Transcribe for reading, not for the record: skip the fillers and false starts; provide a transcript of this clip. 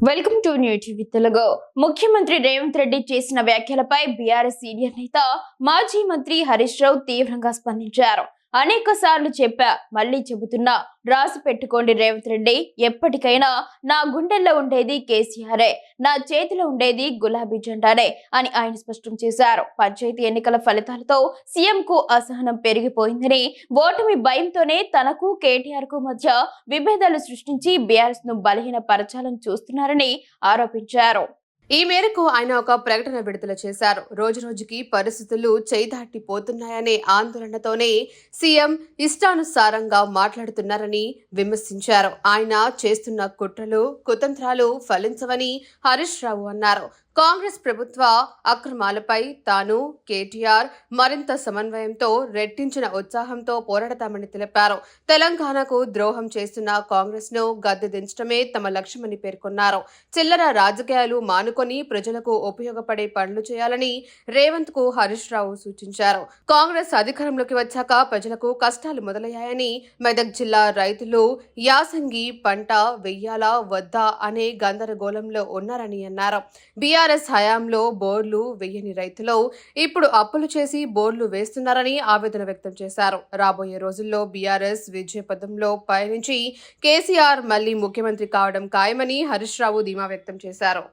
Welcome to new TV Telugu. ముఖ్యమంత్రి రేవంత్ రెడ్డి చేసిన వ్యాఖ్యలపై బీఆర్ఎస్ సీనియర్ నేత మాజీ మంత్రి హరీష్ రావు తీవ్రంగా స్పందించారు. అనేక సార్లు చెప్పా, మళ్ళీ చెబుతున్నా, రాసి పెట్టుకోండి రేవంత్ రెడ్డి. ఎప్పటికైనా నా గుండెల్లో ఉండేది కేసీఆరే, నా చేతిలో ఉండేది గులాబీ జెండానే అని ఆయన స్పష్టం చేశారు. పంచాయతీ ఎన్నికల ఫలితాలతో సీఎం కు అసహనం పెరిగిపోయిందని, ఓటమి భయంతోనే తనకు కేటీఆర్ కు మధ్య విభేదాలు సృష్టించి బీఆర్ఎస్ ను బలహీనపరచాలని చూస్తున్నారని ఆరోపించారు. ఈ మేరకు ఆయన ఒక ప్రకటన విడుదల చేశారు. రోజురోజుకి పరిస్థితులు చేదాటిపోతున్నాయనే ఆందోళనతోనే సీఎం ఇష్టానుసారంగా మాట్లాడుతున్నారని విమర్శించారు. ఆయన చేస్తున్న కుట్రలు, కుతంత్రాలు ఫలించవని హరీష్ రావు అన్నారు. కాంగ్రెస్ ప్రభుత్వ అక్రమాలపై తాను, కేటీఆర్ మరింత సమన్వయంతో, రెట్టించిన ఉత్సాహంతో పోరాడతామని తెలిపారు. తెలంగాణకు ద్రోహం చేస్తున్న కాంగ్రెస్ ను గద్దె దించడమే తమ లక్ష్యమని పేర్కొన్నారు. చిల్లర రాజకీయాలు మానుకొని ప్రజలకు ఉపయోగపడే పనులు చేయాలని రేవంత్ కు హరీష్ రావు సూచించారు. కాంగ్రెస్ అధికారంలోకి వచ్చాక ప్రజలకు కష్టాలు మొదలయ్యాయని, మెదక్ జిల్లా రైతులు యాసంగి పంట వెయ్యాలా వద్దా అనే గందరగోళంలో ఉన్నారని అన్నారు. బీఆర్ఎస్ హయాంలో బోర్లు వేయని రైతులు ఇప్పుడు అప్పులు చేసి బోర్లు వేస్తున్నారని ఆవేదన వ్యక్తం చేశారు. రాబోయే రోజుల్లో బీఆర్ఎస్ విజయపథంలో పయనించి కేసీఆర్ మళ్లీ ముఖ్యమంత్రి కావడం ఖాయమని హరీష్ రావు ధీమా వ్యక్తం చేశారు.